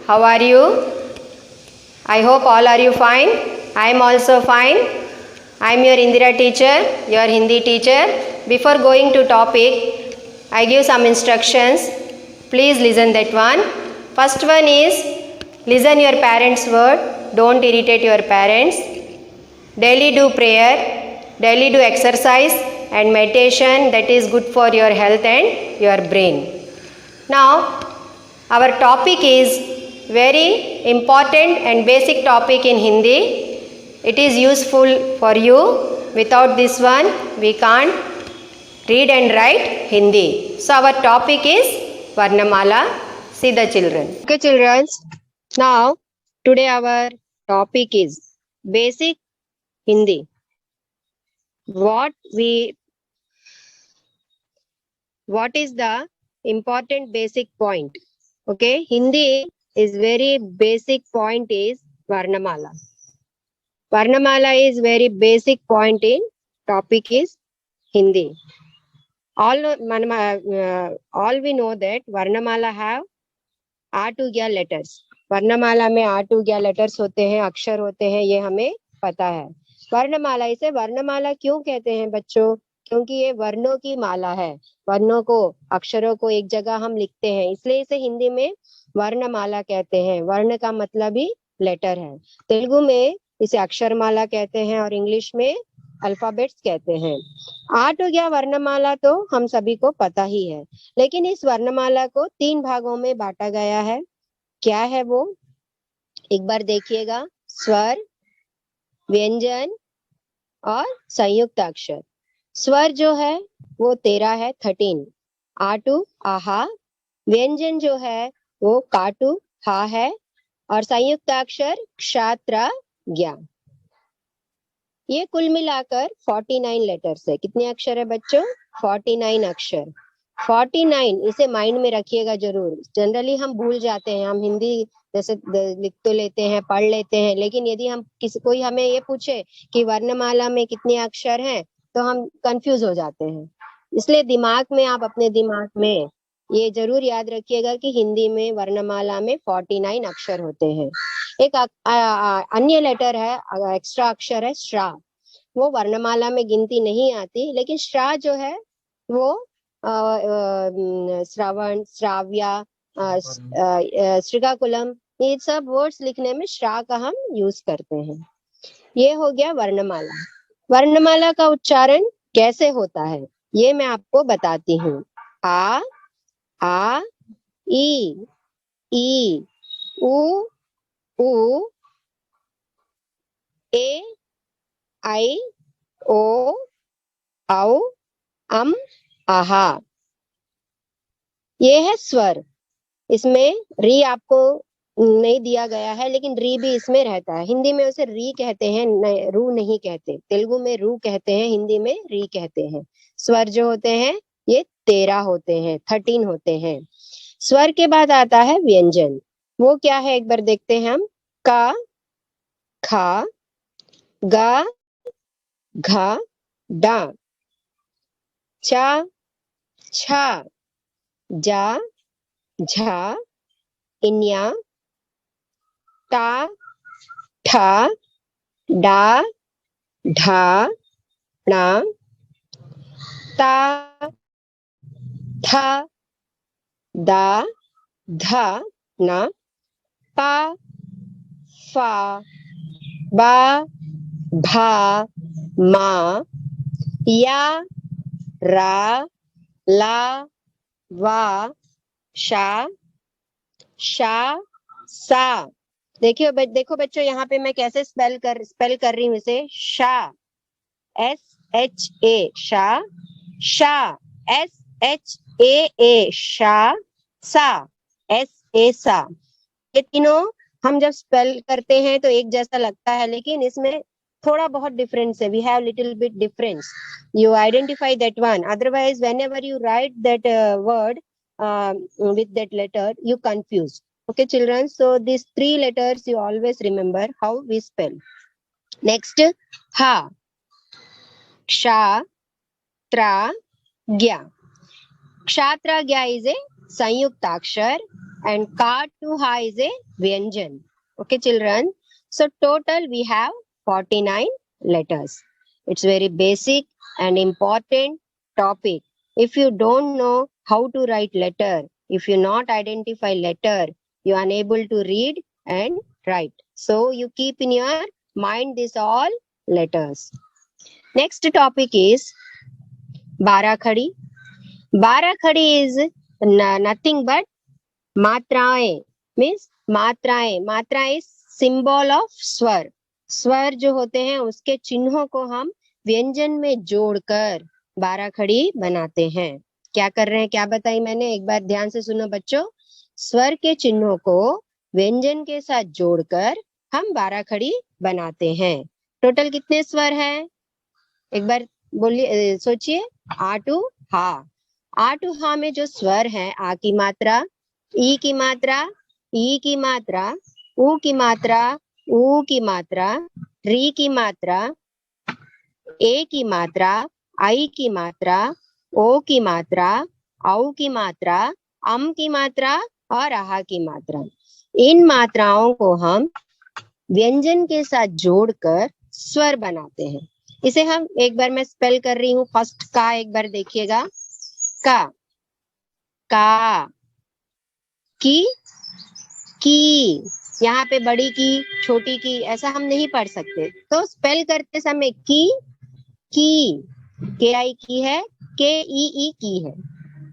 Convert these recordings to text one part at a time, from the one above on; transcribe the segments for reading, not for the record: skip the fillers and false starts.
How are you? I hope all are you fine. I am also fine. I am your Indira teacher, your Hindi teacher. Before going to topic, I give some instructions. Please listen that one. First one is listen your parents' word. Don't irritate your parents. Daily do prayer. Daily do exercise and meditation. That is good for your health and your brain. Now, our topic is very important and basic topic in Hindi. It is useful for you. Without this one, we can't read and write Hindi. So, our topic is Varnamala. See the children. Okay, children. Now, today our topic is basic Hindi. What is the important basic point? Okay, Hindi is very basic point is Varnamala. Varnamala is very basic point in topic is Hindi. All we know that Varnamala have आटुग्या letters. वर्णमाला में आटुग्या letters होते हैं, अक्षर होते हैं, ये हमें पता है. वर्णमाला, इसे वर्णमाला क्यों कहते हैं बच्चों? क्योंकि ये वर्णों की माला है. वर्णों को, अक्षरों को एक जगह हम लिखते हैं, इसलिए इसे हिंदी में वर्णमाला कहते हैं. वर्ण का मतलब ही लेटर है. तेलुगु में इसे अक्षरमाला कहते हैं और इंग्लिश में अल्फाबेट्स कहते हैं. आटुग्या वर्णमाला तो हम सभी को पता ही है, लेकिन इस वर्णमाला को 3 भागों में बांटा गया है. क्या है वो? एक बार देखिएगा. स्वर, व्यंजन और संयुक्त अक्षर. स्वर जो है वो 13 है, 13. आटू, आहा. व्यंजन जो है वो काटू, हा है. और संयुक्त अक्षर क्षात्रा, ज्ञा. ये कुल मिलाकर 49 लेटर्स है. कितने अक्षर है बच्चों? 49 अक्षर. 49, इसे माइंड में रखिएगा जरूर. जनरली हम भूल जाते हैं. हम हिंदी जैसे लिख तो लेते हैं, पढ़ लेते हैं, लेकिन यदि हम कोई हमें ये पूछे कि वर्णमाला में कितने अक्षर हैं, तो हम कंफ्यूज हो जाते हैं. इसलिए दिमाग में, आप अपने दिमाग में ये जरूर याद रखिएगा कि हिंदी में वर्णमाला में 49 अक्षर होते हैं. एक अन्य लेटर है, एक्स्ट्रा अक्षर है, श्रा. वो वर्णमाला में गिनती नहीं आती, लेकिन श्रा जो है वो श्रवण, श्राव्या, श्रीकाकुलम, ये सब वर्ड्स लिखने में श्रा का हम यूज करते हैं. ये हो गया वर्णमाला. वर्णमाला का उच्चारण कैसे होता है ये मैं आपको बताती हूँ. आ, ई, उ, ए, आई, ओ, औ, आहा. ये है स्वर. इसमें री आपको नहीं दिया गया है, लेकिन री भी इसमें रहता है. हिंदी में उसे री कहते हैं, रू नहीं कहते. तेलुगु में रू कहते हैं, हिंदी में री कहते हैं. स्वर जो होते हैं ये 13 होते हैं, 13 होते हैं. स्वर के बाद आता है व्यंजन. वो क्या है एक बार देखते हैं हम. का, खा, गा, घा, डा. चा, छा, जा, झा, इन्या, टा, ठा, डा, ढा, णा, ता, था, दा, धा, ना, पा, फा, बा, भा, मा, या, रा, ला, वा, शा, शा, सा. देखो बच्चों, यहाँ पे मैं कैसे स्पेल कर रही हूँ इसे. शा, SHA, शा. शा, SHAA, शा. सा, SA, सा. ये तीनों हम जब स्पेल करते हैं तो एक जैसा लगता है, लेकिन इसमें थोड़ा बहुत डिफरेंस है. We have little bit difference. You identify that one. Otherwise, whenever you write that word with that letter, you confuse. Okay, children. So these 3 letters you always remember how we spell. Next, ha. Ksha, tra, gya. Kshatra gya is a संयुक्त अक्षर. and ka to ha is a vyanjan. Okay, children. So total we have 49 letters. It's very basic and important topic. If you don't know how to write letter, if you not identify letter, you are unable to read and write. So you keep in your mind this all letters. Next topic is Barakhadi. Barakhadi is nothing but मात्राएं, means मात्राएं. मात्रा is symbol of स्वर. स्वर जो होते हैं उसके चिन्हों को हम व्यंजन में जोड़कर बाराखड़ी बनाते हैं. क्या कर रहे हैं, क्या बताई मैंने, एक बार ध्यान से सुनो बच्चों. स्वर के चिन्हों को व्यंजन के साथ जोड़कर हम बाराखड़ी बनाते हैं. टोटल कितने स्वर हैं, एक बार बोलिए, सोचिए. आ टू हा. आ टू हा में जो स्वर है, आ की मात्रा, ई की मात्रा, ई की मात्रा, ऊ की मात्रा, ऊ की मात्रा, री की मात्रा, ए की मात्रा, आई की मात्रा, ओ की मात्रा, औ की मात्रा, अम की मात्रा और आहा की मात्रा. इन मात्राओं को हम व्यंजन के साथ जोड़कर स्वर बनाते हैं. इसे हम एक बार मैं स्पेल कर रही हूँ. फर्स्ट का एक बार देखिएगा. का, का, की, यहाँ पे बड़ी की, छोटी की, ऐसा हम नहीं पढ़ सकते. तो स्पेल करते समय की, के आई की है, के ई की है.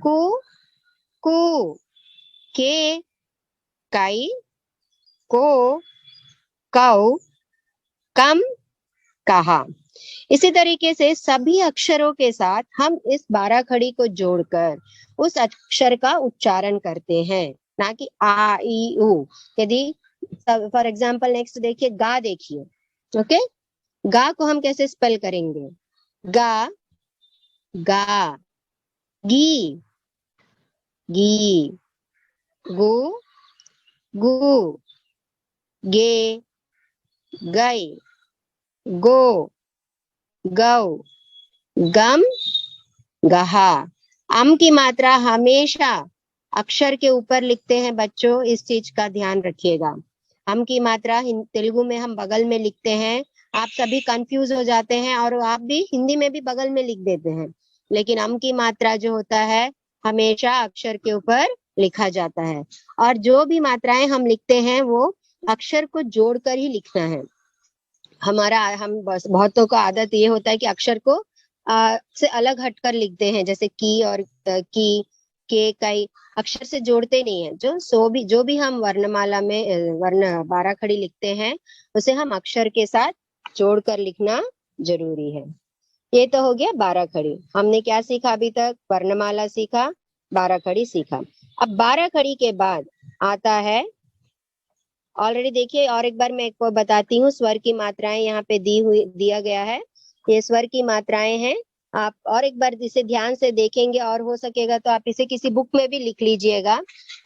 कु, के, काई, को, कौ, कम, कहा. इसी तरीके से सभी अक्षरों के साथ हम इस बाराखड़ी को जोड़कर उस अक्षर का उच्चारण करते हैं, ना कि आ ई उ. यदि फॉर एग्जाम्पल नेक्स्ट देखिए, गा देखिए. ओके, गा को हम कैसे स्पेल करेंगे. गा, गा, गी, गी, गु, गु, गे, गई, गो, गौ, गम, गहा. अम की मात्रा हमेशा अक्षर के ऊपर लिखते हैं बच्चों, इस चीज का ध्यान रखिएगा. अम की मात्रा तेलुगु में हम बगल में लिखते हैं. आप सभी कंफ्यूज हो जाते हैं और आप भी हिंदी में भी बगल में लिख देते हैं, लेकिन अम की मात्रा जो होता है हमेशा अक्षर के ऊपर लिखा जाता है. और जो भी मात्राएं हम लिखते हैं वो अक्षर को जोड़कर ही लिखना है. हम बहुतों का आदत ये होता है कि अक्षर को से अलग हटकर लिखते हैं, जैसे की और की, के, कई अक्षर से जोड़ते नहीं है. जो भी हम वर्णमाला में वर्ण बाराखड़ी लिखते हैं उसे हम अक्षर के साथ जोड़कर लिखना जरूरी है. ये तो हो गया बाराखड़ी. हमने क्या सीखा अभी तक, वर्णमाला सीखा, बाराखड़ी सीखा. अब बाराखड़ी के बाद आता है, ऑलरेडी देखिए और एक बार मैं आपको बताती हूँ, स्वर की मात्राएं यहाँ पे दिया गया है. ये स्वर की मात्राएं हैं. आप और एक बार इसे ध्यान से देखेंगे और हो सकेगा तो आप इसे किसी बुक में भी लिख लीजिएगा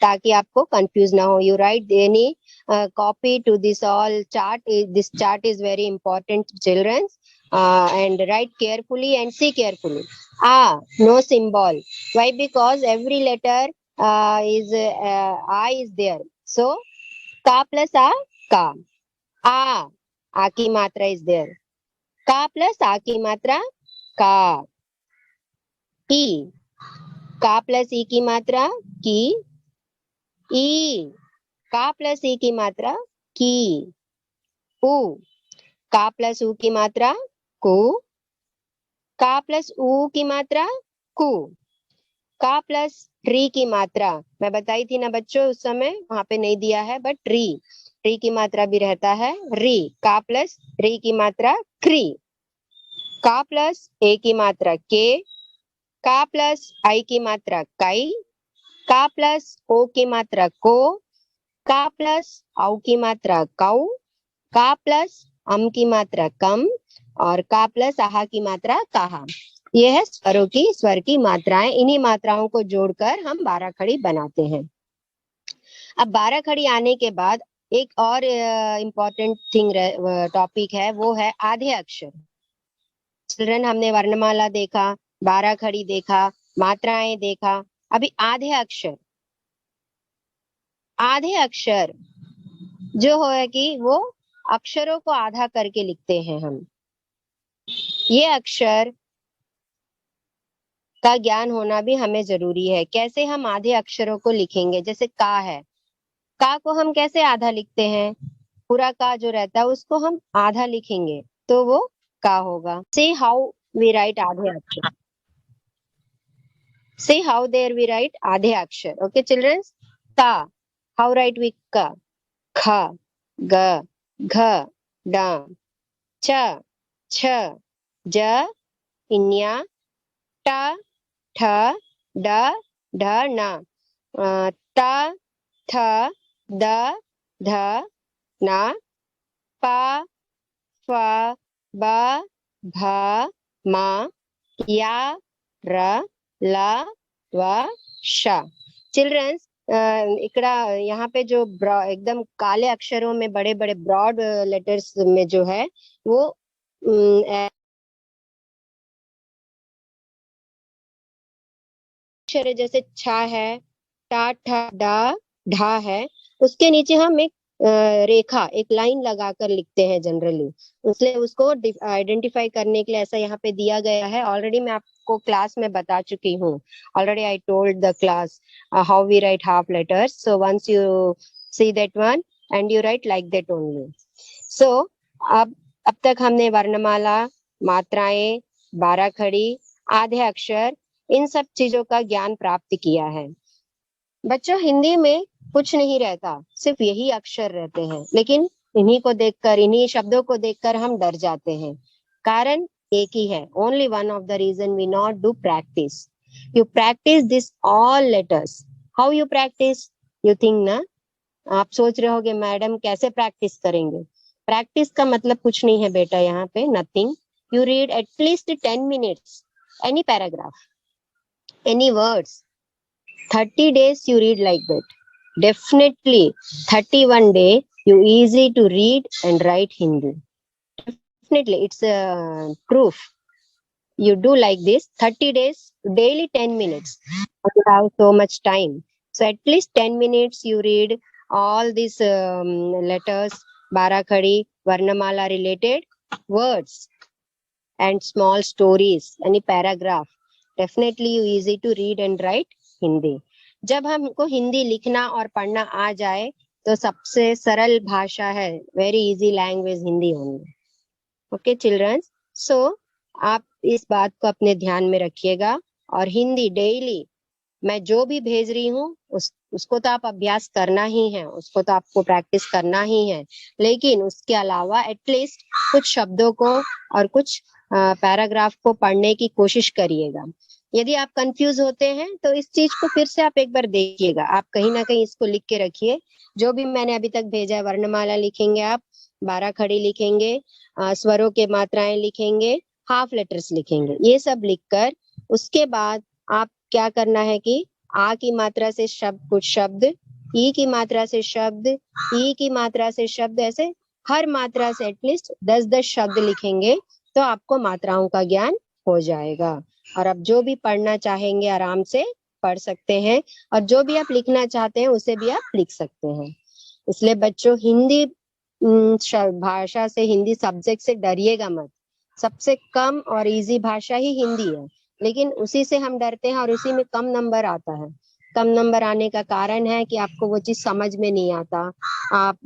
ताकि आपको कंफ्यूज ना हो. You write any copy to this all chart. This chart is very important children, and write carefully and see carefully. No symbol. Why? Because every letter is there. So का plus का. आ की मात्रा is there. का plus आ की मात्रा का. ई, का plus ई की मात्रा की. ई, का प्लस ई की मात्रा की. उ, का प्लस उ की मात्रा कु. का प्लस उ की मात्रा कु. का प्लस री की मात्रा मैं बताई थी ना बच्चों, उस समय वहां पे नहीं दिया है, बट री की मात्रा भी रहता है री. का प्लस री की मात्रा क्री. का प्लस ए की मात्रा के. का प्लस आई की मात्रा काई. का प्लस ओ की मात्रा को. का प्लस औ की मात्रा कौ. का प्लस अम की मात्रा कम और का प्लस आहा की मात्रा कहा. ये है स्वर की मात्राएं. इन्हीं मात्राओं को जोड़कर हम बाराखड़ी बनाते हैं. अब बाराखड़ी आने के बाद एक और इम्पोर्टेंट टॉपिक है, वो है आधे अक्षर. चिल्ड्रन, हमने वर्णमाला देखा, बाराखड़ी देखा, मात्राएं देखा, अभी आधे अक्षर. आधे अक्षर जो है कि वो अक्षरों को आधा करके लिखते हैं हम। ये अक्षर का ज्ञान होना भी हमें जरूरी है। कैसे हम आधे अक्षरों को लिखेंगे? जैसे का है, का को हम कैसे आधा लिखते हैं? पूरा का जो रहता है उसको हम आधा लिखेंगे तो वो का होगा। सी हाउ वी राइट आधे अक्षर। See how there we write आधे अक्षर. Okay, children. का. How write we का? ख, ग, घ, ड, च, छ, ज, इन्या, ट, ठ, ड, ढ, न, त, थ, द, ध, न, प, फ, ब, भ, म, या, र, ल, व, श. चिल्ड्रंस, इकड़ा यहाँ पे जो एकदम काले अक्षरों में बड़े बड़े ब्रॉड लेटर्स में जो है वो अक्षर जैसे छ है, टा, ठ, डा, ढा है, उसके नीचे हम एक रेखा, एक लाइन लगाकर लिखते हैं जनरली। इसलिए उसको आइडेंटिफाई करने के लिए ऐसा यहाँ पे दिया गया है। ऑलरेडी मैं आपको क्लास में बता चुकी हूँ। Already I told the class how we write half letters. So once you see that one and you write like that only. So अब तक हमने वर्णमाला, मात्राएं, 12 खड़ी, आधे अक्षर, इन सब चीजों का ज्ञान प्राप्त किया है। बच्चों, हिंदी में कुछ नहीं रहता, सिर्फ यही अक्षर रहते हैं, लेकिन इन्हीं को देखकर, इन्हीं शब्दों को देखकर हम डर जाते हैं। कारण एक ही है, only one of the reason we not do practice. You practice this all letters. How you practice? You think ना? आप सोच रहे होगे मैडम कैसे प्रैक्टिस करेंगे? प्रैक्टिस का मतलब कुछ नहीं है बेटा, यहाँ पे nothing. You read at least 10 minutes any paragraph, any words. 30 days you read like that. Definitely 31 day you easy to read and write Hindi. Definitely it's a proof. You do like this 30 days, daily 10 minutes. You have so much time. So at least 10 minutes you read all these letters, Barakhadi, Varnamala related words and small stories, any paragraph. Definitely you easy to read and write Hindi. जब हमको हिंदी लिखना और पढ़ना आ जाए तो सबसे सरल भाषा है, वेरी इजी लैंग्वेज हिंदी होंगी. ओके चिल्ड्रंस, सो आप इस बात को अपने ध्यान में रखिएगा और हिंदी डेली मैं जो भी भेज रही हूँ उसको तो आप अभ्यास करना ही है, उसको तो आपको प्रैक्टिस करना ही है, लेकिन उसके अलावा एटलीस्ट कुछ शब्दों को और कुछ पैराग्राफ को पढ़ने की कोशिश करिएगा. यदि आप कंफ्यूज होते हैं तो इस चीज को फिर से आप एक बार देखिएगा, आप कहीं ना कहीं इसको लिख के रखिए. जो भी मैंने अभी तक भेजा है, वर्णमाला लिखेंगे आप, 12 खड़ी लिखेंगे, स्वरों के मात्राएं लिखेंगे, हाफ लेटर्स लिखेंगे, ये सब लिखकर उसके बाद आप क्या करना है कि आ की मात्रा से शब्द, कुछ शब्द, ई की मात्रा से शब्द, ई की मात्रा से शब्द, ऐसे हर मात्रा से एटलीस्ट 10-10 शब्द लिखेंगे तो आपको मात्राओं का ज्ञान हो जाएगा. और अब जो भी पढ़ना चाहेंगे आराम से पढ़ सकते हैं और जो भी आप लिखना चाहते हैं उसे भी आप लिख सकते हैं. इसलिए बच्चों, हिंदी भाषा से, हिंदी सब्जेक्ट से डरिएगा मत. सबसे कम और इजी भाषा ही हिंदी है, लेकिन उसी से हम डरते हैं और उसी में कम नंबर आता है. कम नंबर आने का कारण है कि आपको वो चीज समझ में नहीं आता, आप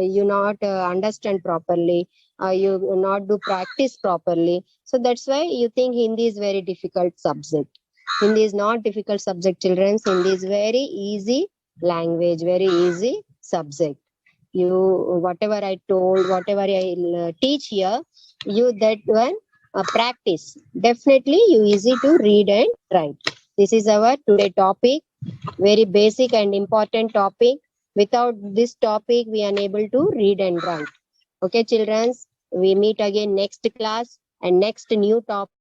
you not understand properly, you not do practice properly. So that's why you think Hindi is very difficult subject. Hindi is not difficult subject, children. Hindi is very easy language, very easy subject. You, whatever I told, whatever I teach here, you that one practice. Definitely you easy to read and write. This is our today topic, very basic and important topic. Without this topic, we are unable to read and write. Okay, children, we meet again next class and next new topic.